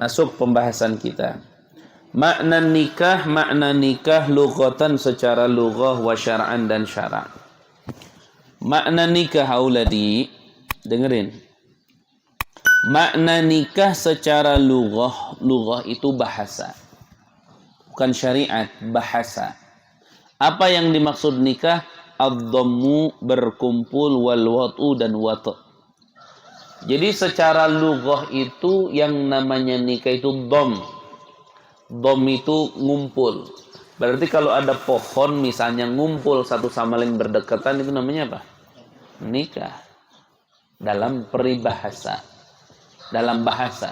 Masuk pembahasan kita. Makna nikah lughatan secara lughah wa syar'an dan syara'. Makna nikah auladi, dengerin. Makna nikah secara lughah itu bahasa. Bukan syariat, bahasa. Apa yang dimaksud nikah? Ad-dhammu, berkumpul, wal wat'u, dan wat'. Jadi secara lughah itu yang namanya nikah itu dham. Dham itu ngumpul. Berarti kalau ada pohon misalnya ngumpul satu sama lain berdekatan, itu namanya apa? Nikah. Dalam peribahasa. Dalam bahasa.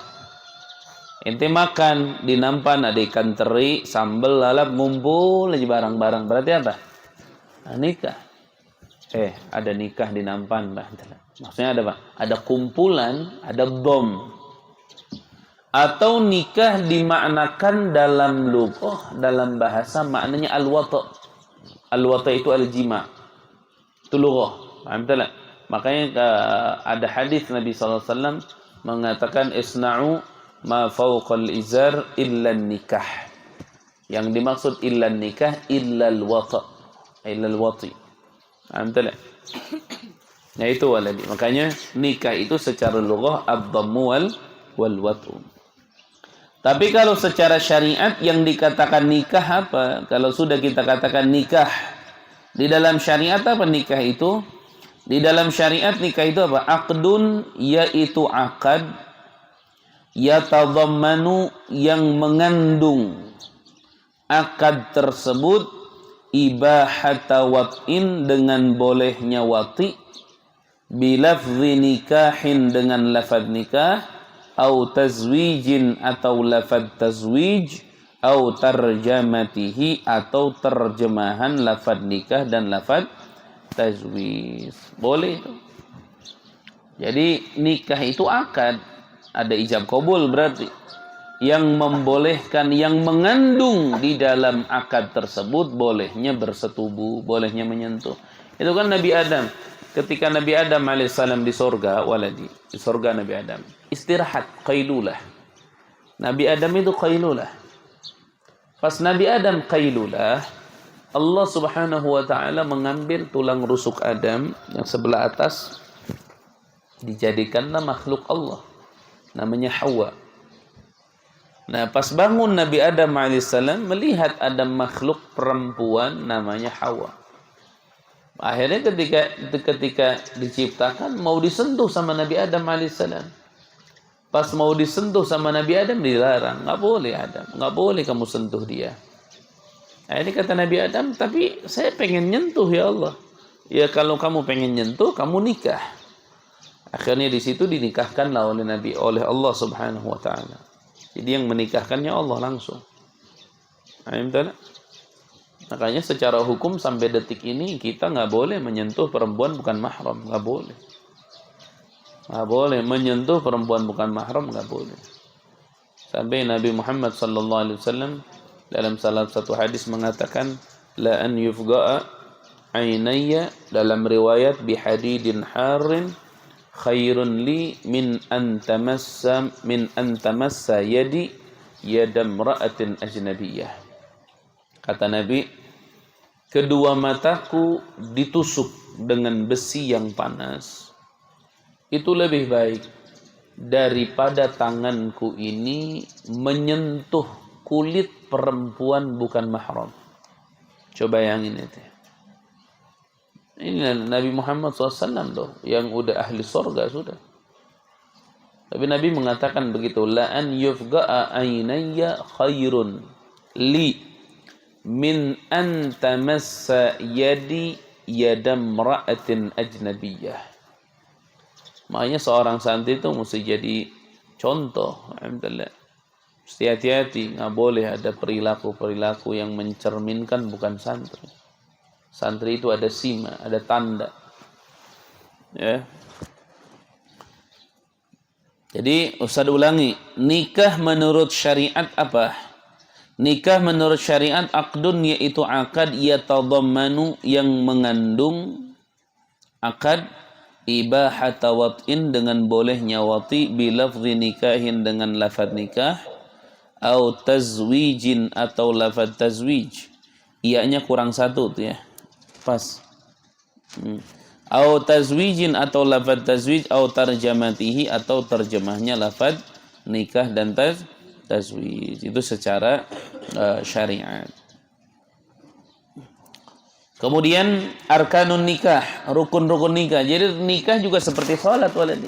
Ente makan di nampan ada ikan teri, sambal, lalap, ngumpul aja barang-barang. Berarti apa? Nah, nikah. Ada nikah di nampan, Mbak. Maksudnya ada apa? Ada kumpulan, ada bom. Atau nikah dimaknakan dalam lughah, dalam bahasa maknanya al-wata'. Al-wata' itu al-jima'. Itu lughah. Paham tak? Makanya ada hadis Nabi SAW mengatakan isna'u ma fawqal izar illa nikah. Yang dimaksud illa nikah illa al-wata'. Illa al-wati'. Paham tak? Nah itu waladi. Makanya nikah itu secara lughah ad-dhammu wal wat'u. Tapi kalau secara syariat yang dikatakan nikah apa? Kalau sudah kita katakan nikah, di dalam syariat apa nikah itu? Di dalam syariat nikah itu apa? Aqdun, yaitu akad, yatadhammanu, yang mengandung akad tersebut ibahata wat'in, dengan bolehnya wati', bilafzi nikahin, dengan lafaz nikah, au tazwijin, atau lafaz tazwij, au tarjamatihi, atau terjemahan lafaz nikah dan lafaz tazwij. Boleh itu. Jadi nikah itu akad, ada ijab qabul berarti. Yang membolehkan, yang mengandung di dalam akad tersebut bolehnya bersetubuh, bolehnya menyentuh. Itu kan Nabi Adam. Ketika Nabi Adam alaihissalam di sorga, waladi, di sorga Nabi Adam, istirahat, qailulah. Nabi Adam itu qailulah. Pas Nabi Adam qailulah, Allah subhanahu wa ta'ala mengambil tulang rusuk Adam yang sebelah atas, dijadikanlah makhluk Allah. Namanya Hawa. Nah, pas bangun Nabi Adam alaihissalam melihat ada makhluk perempuan namanya Hawa. Akhirnya ketika diciptakan mau disentuh sama Nabi Adam alaihissalam. Pas mau disentuh sama Nabi Adam dilarang, nggak boleh Adam, nggak boleh kamu sentuh dia. Akhirnya kata Nabi Adam, tapi saya pengen nyentuh ya Allah. Ya kalau kamu pengen nyentuh, kamu nikah. Akhirnya di situ dinikahkanlah oleh Allah subhanahu wa ta'ala. Jadi yang menikahkannya Allah langsung. Makanya secara hukum sampai detik ini kita nggak boleh menyentuh perempuan bukan mahram, nggak boleh. Nggak boleh menyentuh perempuan bukan mahram, nggak boleh. Sampai Nabi Muhammad SAW dalam salah satu hadis mengatakan, la an yufga'a ainayya, dalam riwayat bihadidin harin khairun li min an tamassa yadi yadam ra'atin ajnabiyah. Kata Nabi, kedua mataku ditusuk dengan besi yang panas, itu lebih baik daripada tanganku ini menyentuh kulit perempuan bukan mahram. Coba bayangin itu. Ini Nabi Muhammad SAW loh, yang udah ahli surga sudah. Tapi Nabi mengatakan begitu, la an yufga'a ainayya khairun li min an tamassa yadi yadam ra'atin ajnabiyah. Makanya seorang santri itu mesti jadi contoh. Alhamdulillah. Mesti hati-hati, nggak boleh ada perilaku-perilaku yang mencerminkan bukan santri. Santri itu ada sima, ada tanda. Ya. Jadi Ustaz ulangi, nikah menurut syariat apa? Nikah menurut syariat aqdun, yaitu akad yatadhammanu, yang mengandung akad, ibahata wat'in dengan bolehnya wati bilafzi nikahin dengan lafaz nikah au tazwijin atau lafaz tazwij. Iya-nya kurang satu tuh ya. Pas. Au tazwijin atau lafaz tazwij au tarjamatihi atau terjemahnya lafaz nikah dan tazwij. Itu secara syariat. Kemudian arkanun nikah, rukun-rukun nikah. Jadi nikah juga seperti sholat waladi.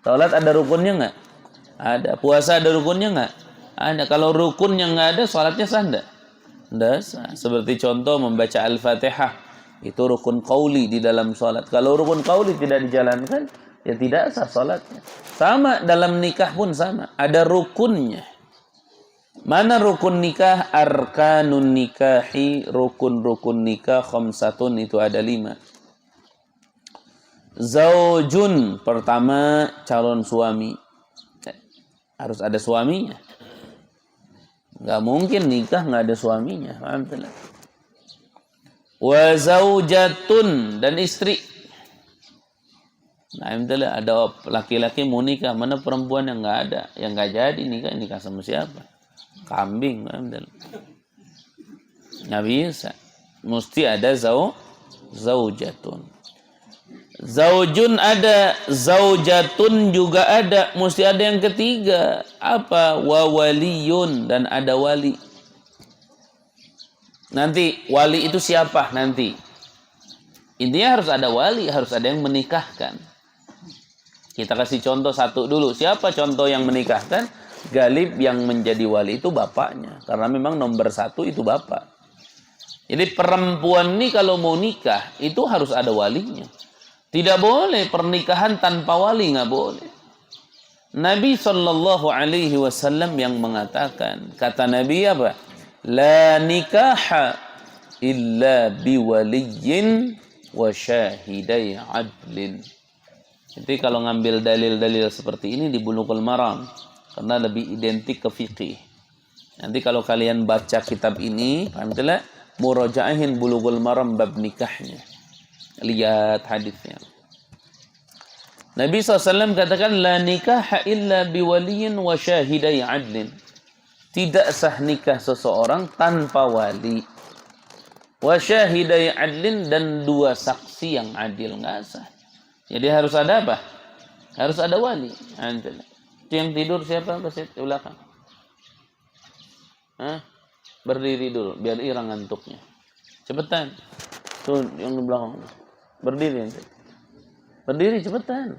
Sholat ada rukunnya nggak? Ada. Puasa ada rukunnya nggak? Ada. Kalau rukunnya nggak ada, sholatnya sah nggak? Nggak sah. Seperti contoh membaca Al-Fatihah. Itu rukun qauli di dalam sholat. Kalau rukun qauli tidak dijalankan, ya tidak sah sholatnya. Sama dalam nikah pun sama. Ada rukunnya. Mana rukun nikah? Arkanun nikahi, rukun-rukun nikah khamsatun, itu ada 5. Zaujun, pertama calon suami. Harus ada suaminya. Nggak mungkin nikah nggak ada suaminya. Alhamdulillah. Wa zaujatun, dan istri. Alhamdulillah, ada laki-laki mau nikah, mana perempuan yang nggak ada, yang nggak jadi nikah sama siapa? Kambing, nggak bisa. Mesti ada zaujatun. Zaujun ada, zaujatun juga ada. Mesti ada yang ketiga. Apa? Wa waliyun, dan ada wali. Nanti wali itu siapa nanti? Intinya harus ada wali, harus ada yang menikahkan. Kita kasih contoh satu dulu. Siapa contoh yang menikahkan? Galib yang menjadi wali itu bapaknya. Karena memang nomor 1 itu bapak. Jadi perempuan ini kalau mau nikah, itu harus ada walinya. Tidak boleh pernikahan tanpa wali, nggak boleh. Nabi SAW yang mengatakan, kata Nabi apa? La nikaha illa biwaliyin wa syahidai adlin. Jadi kalau ngambil dalil-dalil seperti ini di Bulughul Maram, karena lebih identik ke fikih. Nanti kalau kalian baca kitab ini, alhamdulillah, muraja'ahin Bulughul Maram bab nikahnya. Lihat hadisnya. Nabi SAW katakan, la nikaha illa biwaliyin wa syahidai adlin. Tidak sah nikah seseorang tanpa wali. Wa syahidai adlin, dan 2 saksi yang adil, nggak sah. Jadi harus ada apa? Harus ada wali. Alhamdulillah. Yang tidur siapa? Basit di belakang. Berdiri dulu biar hilang ngantuknya. Cepetan. Tuh yang di belakang. Berdiri nanti. Berdiri cepetan.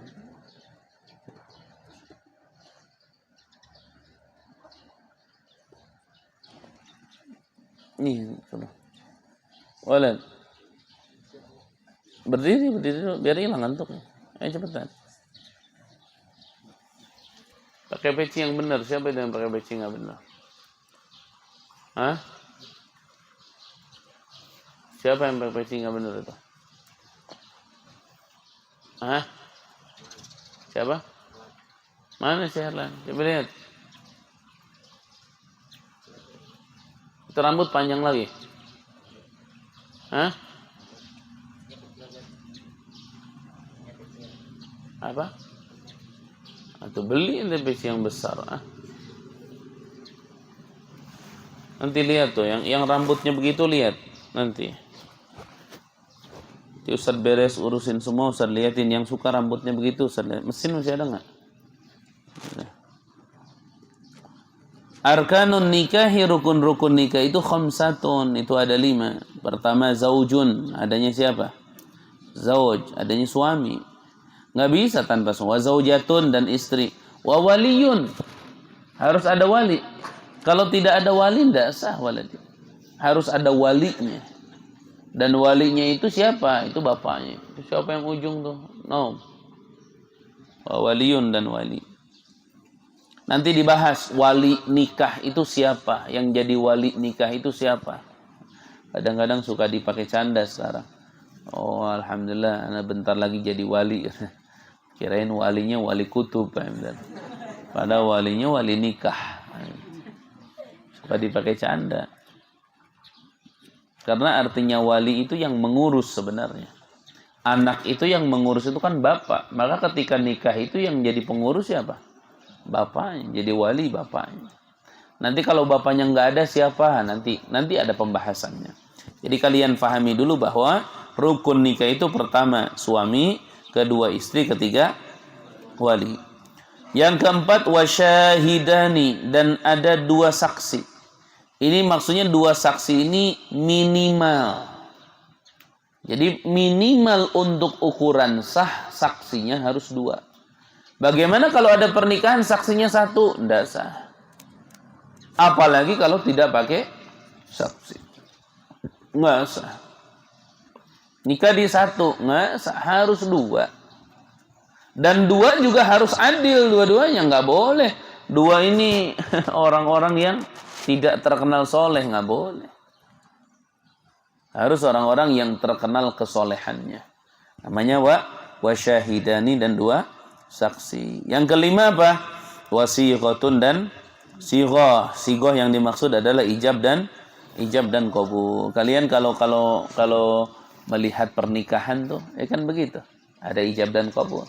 Nih, sudah. Walad. Berdiri dulu biar hilang ngantuknya. Ayo cepetan. Pakai peci yang benar. Siapa yang pakai peci nggak benar? Siapa yang pakai peci nggak benar itu? Siapa? Mana si Herlan? Coba lihat. Itu rambut panjang lagi. Apa? Atau beli peci yang besar. Nanti lihat tuh, yang rambutnya begitu, lihat nanti. Ustaz beres urusin semua, Ustaz liatin yang suka rambutnya begitu, Ustaz lihat. Mesin masih ada nggak? Arkanun nikahi, rukun-rukun nikah itu khamsatun, itu ada 5. Pertama zaujun, adanya siapa? Zauj, adanya suami. Nggak bisa tanpa suami. Wa zaujatun, dan istri. Wa waliyun, harus ada wali. Kalau tidak ada wali, tidak sah waladi. Harus ada walinya. Dan walinya itu siapa? Itu bapaknya. Itu siapa yang ujung tuh? No. Wa waliyun, dan wali. Nanti dibahas wali nikah itu siapa? Yang jadi wali nikah itu siapa? Kadang-kadang suka dipakai canda sekarang. Oh, alhamdulillah, anak bentar lagi jadi wali. Kirain walinya wali kutub. Padahal walinya wali nikah. Suka dipakai canda. Karena artinya wali itu yang mengurus sebenarnya. Anak itu yang mengurus itu kan bapak. Maka ketika nikah itu yang jadi pengurus siapa? Bapaknya. Jadi wali bapaknya. Nanti kalau bapaknya nggak ada siapa? Nanti ada pembahasannya. Jadi kalian fahami dulu bahwa rukun nikah itu pertama suami, kedua istri, ketiga wali. Yang keempat wasyahidani, dan ada dua saksi. Ini maksudnya dua saksi ini minimal. Jadi minimal untuk ukuran sah saksinya harus dua. Bagaimana kalau ada pernikahan saksinya satu? Tidak sah. Apalagi kalau tidak pakai saksi. Nggak sah. Nikah di satu, nggak sah. Harus dua. Dan dua juga harus adil. Dua-duanya nggak boleh. Dua ini orang-orang yang tidak terkenal soleh, nggak boleh. Harus orang-orang yang terkenal kesolehannya. Namanya wasyahidani, dan dua saksi. Yang kelima apa? Wasiqatun dan sighah. Sighah yang dimaksud adalah ijab dan qabul. Kalian kalau melihat pernikahan tuh, ya kan begitu. Ada ijab dan qabul.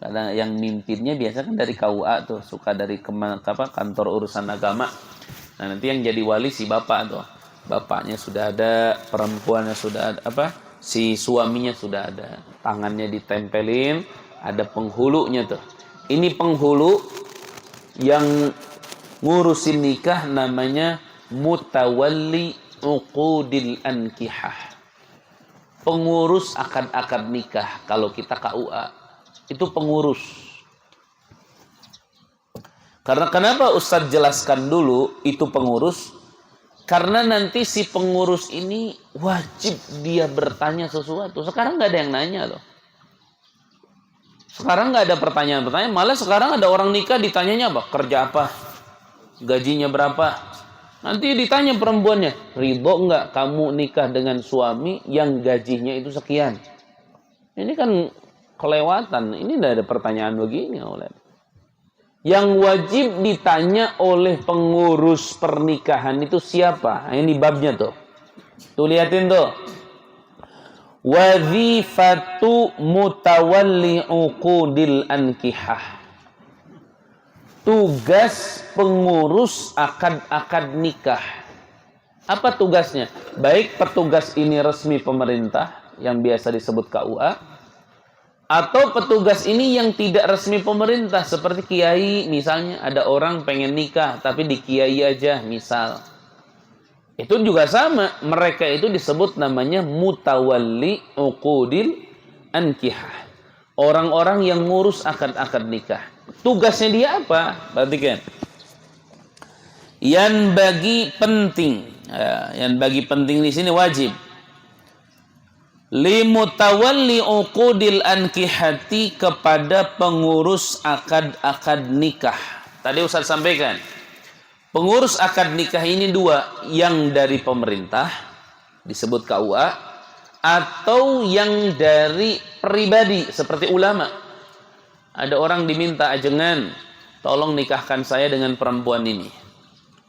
Karena yang mimpinnya biasa kan dari KUA tuh, suka dari kantor urusan agama. Nah, nanti yang jadi wali si bapak tuh. Bapaknya sudah ada, perempuannya sudah ada, si suaminya sudah ada. Tangannya ditempelin, ada penghulunya tuh. Ini penghulu yang ngurusin nikah namanya mutawalli uqudil ankihah. Pengurus akad-akad nikah. Kalau kita KUA, itu pengurus. Karena kenapa Ustadz jelaskan dulu itu pengurus? Karena nanti si pengurus ini wajib dia bertanya sesuatu. Sekarang nggak ada yang nanya loh. Sekarang nggak ada pertanyaan-pertanyaan. Malah sekarang ada orang nikah ditanyanya apa? Kerja apa? Gajinya berapa? Nanti ditanya perempuannya, ridho nggak kamu nikah dengan suami yang gajinya itu sekian? Ini kan kelewatan. Ini nggak ada pertanyaan begini oleh. Yang wajib ditanya oleh pengurus pernikahan itu siapa? Ini babnya tuh. Tuh lihatin tuh. Wazifatu mutawalli uqudil ankihah. Tugas pengurus akad-akad nikah. Apa tugasnya? Baik petugas ini resmi pemerintah yang biasa disebut KUA, atau petugas ini yang tidak resmi pemerintah seperti kiai, misalnya ada orang pengen nikah tapi di kiai aja misal. Itu juga sama, mereka itu disebut namanya mutawalli uqudil ankihah. Orang-orang yang ngurus akad-akad nikah. Tugasnya dia apa? Perhatikan. Yang bagi penting, yang bagi penting di sini wajib. Limutawalli uqudil ankihati, kepada pengurus akad-akad nikah. Tadi Ustaz sampaikan, pengurus akad nikah ini dua, yang dari pemerintah disebut KUA, atau yang dari pribadi seperti ulama. Ada orang diminta ajengan, tolong nikahkan saya dengan perempuan ini.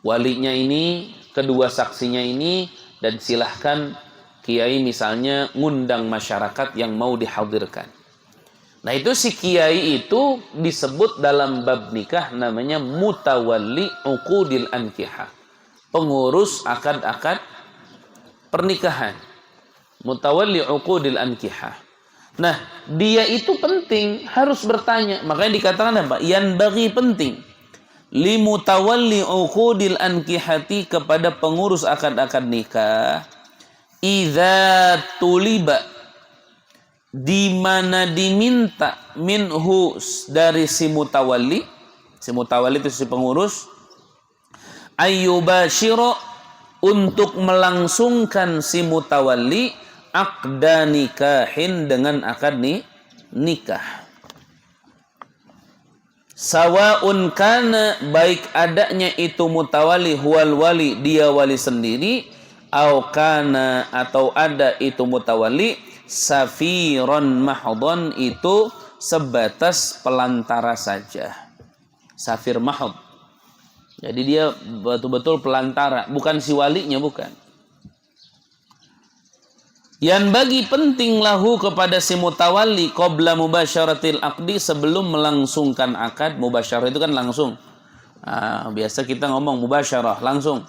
Walinya ini, kedua saksinya ini, dan silahkan kiai misalnya ngundang masyarakat yang mau dihadirkan. Nah itu si kiai itu disebut dalam bab nikah namanya mutawalli uqudil ankihah. Pengurus akad-akad pernikahan. Mutawalli uqudil ankihah. Nah dia itu penting, harus bertanya. Makanya dikatakan apa? Yang bagi penting. Limutawalli uqudil ankihati, kepada pengurus akad-akad nikah. Idza tuliba, di mana diminta, minhu, dari si mutawalli itu si pengurus, ayyubashiro, untuk melangsungkan si mutawalli aqda nikahin, dengan akad nikah. Sawaun kana, baik adanya itu mutawalli huwal wali, dia wali sendiri, au kana, atau ada itu mutawalli safiron mahdon, itu sebatas pelantara saja. Safir mahd, jadi dia betul-betul pelantara, bukan si walinya, bukan. Yang bagi penting lahu kepada si mutawalli qabla mubasyaratil aqdi, sebelum melangsungkan akad. Mubasyarah itu kan langsung. Biasa kita ngomong mubasyarah langsung.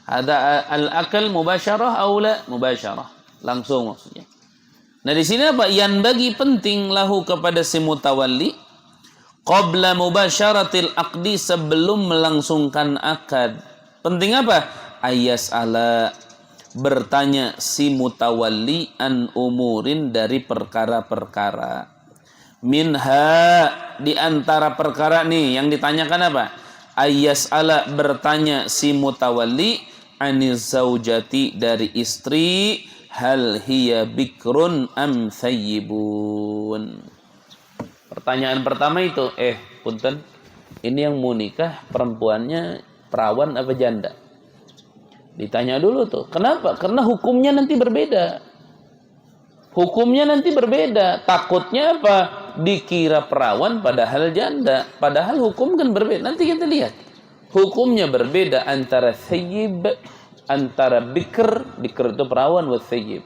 Ada al-akal mubasyarah aw la mubasyarah, langsung maksudnya. Nah di sini apa? Yang bagi penting lahu kepada si mutawalli qabla mubasyaratil aqdi, sebelum melangsungkan akad. Penting apa? Ayas ala, bertanya si mutawalli an umurin, dari perkara-perkara. Minha, di antara perkara nih yang ditanyakan apa? Ayas ala, bertanya si mutawalli aniz zaujati, dari istri, hal hiya bikrun am thayyibun. Pertanyaan pertama itu, punten, ini yang mau nikah perempuannya perawan apa janda? Ditanya dulu tuh. Kenapa? Karena hukumnya nanti berbeda. Hukumnya nanti berbeda. Takutnya apa? Dikira perawan padahal janda. Padahal hukum kan berbeda. Nanti kita lihat. Hukumnya berbeda antara thayyib, antara bikr. Bikr itu perawan, wa thayyib.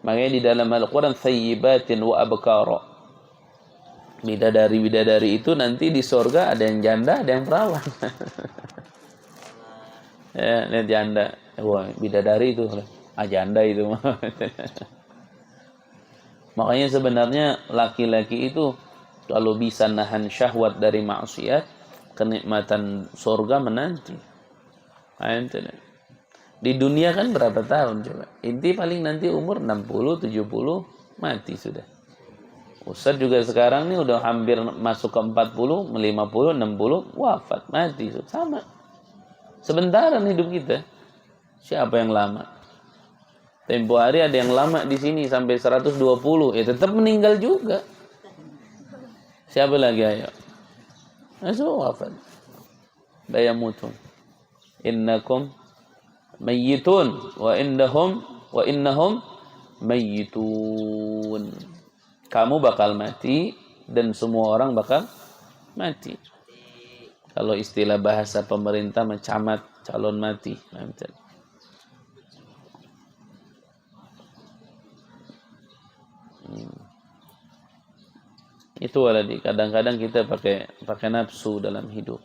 Makanya di dalam Al-Quran, thayyibatin wa abkara. Bidadari-bidadari itu nanti di surga ada yang janda, ada yang perawan. Ya, lihat janda. Wah, bidadari itu. Janda itu. Makanya sebenarnya laki-laki itu kalau bisa nahan syahwat dari maksiat, kenikmatan surga menanti. Di dunia kan berapa tahun coba? Inti paling nanti umur 60, 70, mati sudah. Ustaz juga sekarang nih udah hampir masuk ke 40, 50, 60, wafat, mati. Sama. Sebentaran hidup kita. Siapa yang lama? Tempo hari ada yang lama di sini sampai 120, tetap meninggal juga. Siapa lagi ayo? Semua wafat. Bayamutun. Innakum mayyitun wa innahum mayyitun. Kamu bakal mati dan semua orang bakal mati. Kalau istilah bahasa pemerintah mencamat, calon mati. Itu waladi. Kadang-kadang kita pakai nafsu dalam hidup.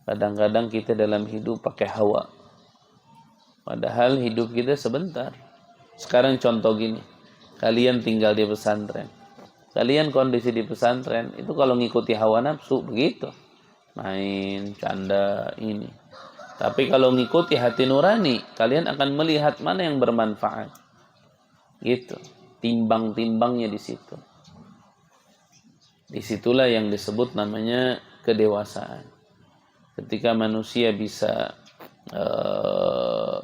Kadang-kadang kita dalam hidup pakai hawa. Padahal hidup kita sebentar. Sekarang contoh gini. Kalian tinggal di pesantren. Kalian kondisi di pesantren itu kalau ngikuti hawa nafsu begitu. Main, canda, ini. Tapi kalau ngikuti hati nurani, kalian akan melihat mana yang bermanfaat. Gitu. Timbang-timbangnya di situ. Disitulah yang disebut namanya kedewasaan. Ketika manusia bisa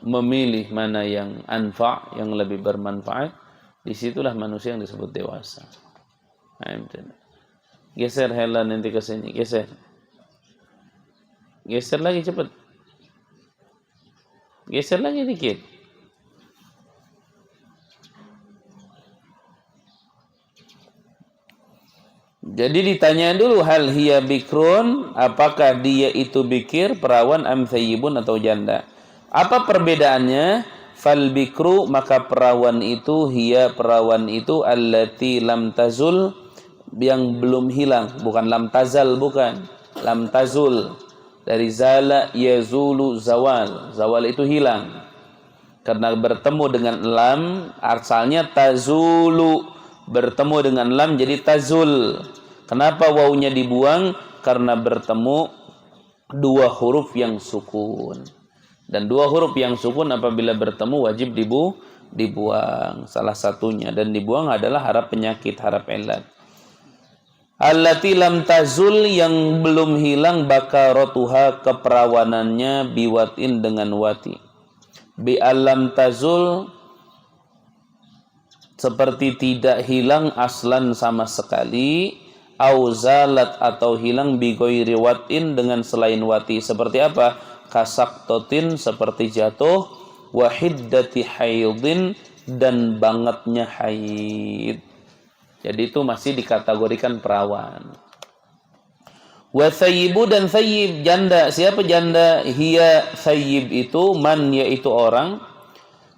memilih mana yang anfa', yang lebih bermanfaat, disitulah manusia yang disebut dewasa. Geser Hela nanti ke sini, geser. Geser lagi cepat. Geser lagi dikit. Jadi ditanya dulu, hal hiya bikrun, apakah dia itu bikir, perawan, am thayyibun atau janda. Apa perbedaannya? Fal bikru, maka perawan itu, hiya perawan itu, allati lam tazul, yang belum hilang, bukan lam tazal, bukan. Lam tazul. Dari zala yazulu zawal. Zawal itu hilang. Karena bertemu dengan lam, asalnya tazulu. Bertemu dengan lam jadi tazul. Kenapa wawunya dibuang? Karena bertemu dua huruf yang sukun. Dan dua huruf yang sukun apabila bertemu wajib dibuang. Salah satunya. Dan dibuang adalah harap penyakit, harap ilat. Allati lam tazul, yang belum hilang bakaratuha, keperawanannya, biwatin dengan wati. Bi alam tazul, seperti tidak hilang aslan sama sekali, au zalat, atau hilang bi ghairi watin, dengan selain wati. Seperti apa? Kasaktotin, seperti jatuh, wa hiddati haidin, dan bangetnya haid. Jadi itu masih dikategorikan perawan. Wa thayyibu, dan thayyib, janda. Siapa janda? Hiya thayyib itu, man, yaitu orang,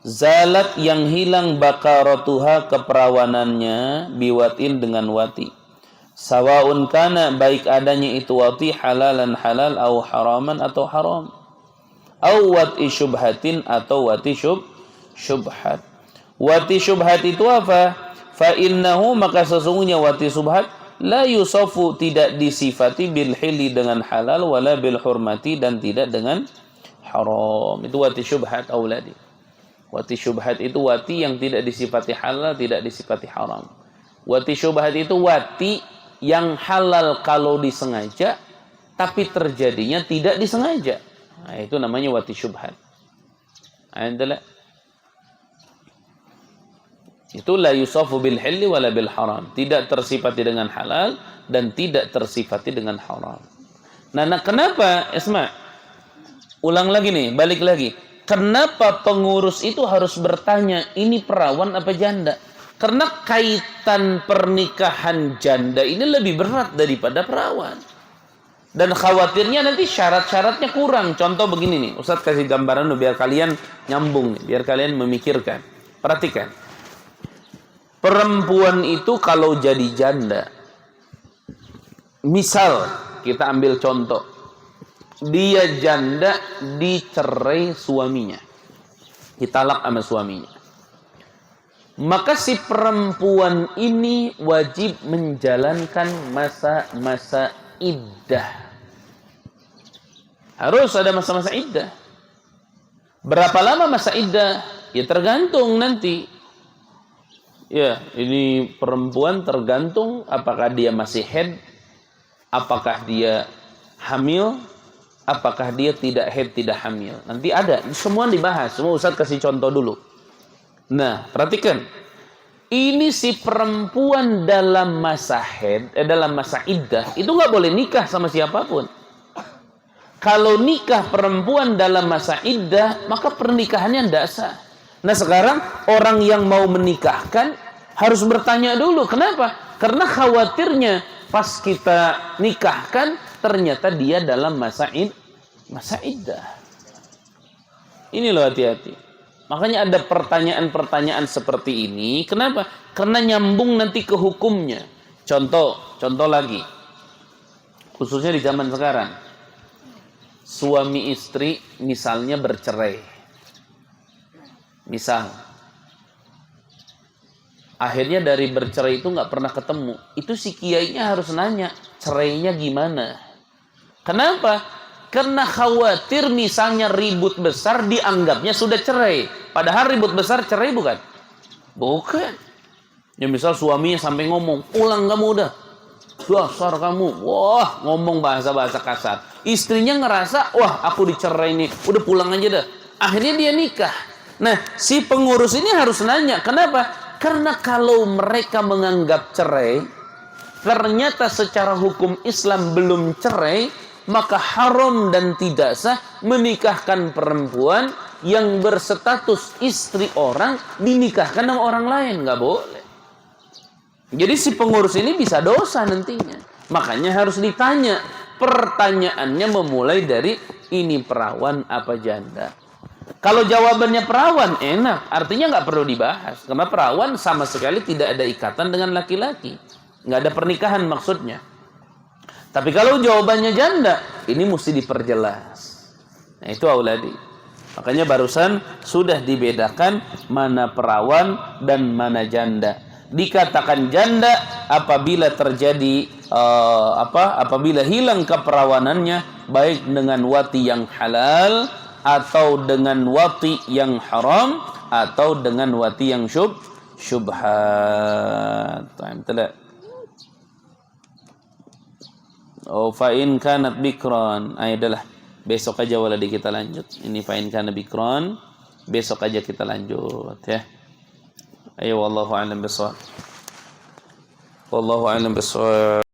zalat yang hilang bakaratuha keperawanannya biwatin dengan wati. Sawaun kana baik adanya itu wati halalan halal au haraman atau haram. Au wati syubhatin atau wati syubhat. Wati syubhat itu apa? Fa innahu maka sesungguhnya wati syubhat la yusafu tidak disifati bil hili dengan halal wala bil hurmati dan tidak dengan haram. Itu wati syubhat auladi. Wati syubhat itu wati yang tidak disifati halal, tidak disifati haram. Wati syubhat itu wati yang halal kalau disengaja tapi terjadinya tidak disengaja. Nah, itu namanya wati syubhat. Adalah itu la yusafu bil hilli wala bil haram, tidak tersifati dengan halal dan tidak tersifati dengan haram. Nah, kenapa Isma? Ulang lagi nih, balik lagi. Kenapa pengurus itu harus bertanya ini perawan apa janda? Karena kaitan pernikahan janda ini lebih berat daripada perawan. Dan khawatirnya nanti syarat-syaratnya kurang. Contoh begini nih, Ustaz kasih gambaran biar kalian nyambung nih, biar kalian memikirkan. Perhatikan. Perempuan itu kalau jadi janda, misal kita ambil contoh, dia janda dicerai suaminya, ditalak sama suaminya, maka si perempuan ini wajib menjalankan masa-masa iddah. Harus ada masa-masa iddah. Berapa lama masa iddah? Ya tergantung nanti. Ya, ini perempuan tergantung apakah dia masih haid, apakah dia hamil, apakah dia tidak haid, tidak hamil. Nanti ada, semua dibahas. Semua Ustaz kasih contoh dulu. Nah, perhatikan. Ini si perempuan dalam masa haid, dalam masa iddah, itu nggak boleh nikah sama siapapun. Kalau nikah perempuan dalam masa iddah, maka pernikahannya tidak sah. Nah sekarang orang yang mau menikahkan harus bertanya dulu. Kenapa? Karena khawatirnya pas kita nikahkan ternyata dia dalam masa iddah. Ini loh hati-hati. Makanya ada pertanyaan-pertanyaan seperti ini. Kenapa? Karena nyambung nanti ke hukumnya. Contoh lagi. Khususnya di zaman sekarang. Suami istri misalnya bercerai. Misal, akhirnya dari bercerai itu nggak pernah ketemu. Itu si kiainya harus nanya, cerainya gimana? Kenapa? Karena khawatir misalnya ribut besar dianggapnya sudah cerai. Padahal ribut besar cerai bukan? Bukan. Ya misal suaminya sampai ngomong, pulang kamu udah. Dasar kamu. Wah, ngomong bahasa-bahasa kasar. Istrinya ngerasa, wah aku dicerai nih. Udah pulang aja dah. Akhirnya dia nikah. Nah, si pengurus ini harus nanya. Kenapa? Karena kalau mereka menganggap cerai, ternyata secara hukum Islam belum cerai, maka haram dan tidak sah menikahkan perempuan yang berstatus istri orang dinikahkan sama orang lain. Nggak boleh. Jadi si pengurus ini bisa dosa nantinya. Makanya harus ditanya. Pertanyaannya memulai dari ini perawan apa janda. Kalau jawabannya perawan, enak. Artinya nggak perlu dibahas. Karena perawan sama sekali tidak ada ikatan dengan laki-laki. Nggak ada pernikahan maksudnya. Tapi kalau jawabannya janda, ini mesti diperjelas. Nah itu auladi. Makanya barusan sudah dibedakan mana perawan dan mana janda. Dikatakan janda apabila terjadi apabila hilang keperawanannya baik dengan wati yang halal atau dengan wati yang haram atau dengan wati yang syubhat. Tidak. Oh fa in kanat bikran. Adalah besok aja waladi kita lanjut. Ini fa in kana bikran. Besok aja kita lanjut ya. Ayo wallahu a'lam bissawab. Wallahu a'lam bissawab.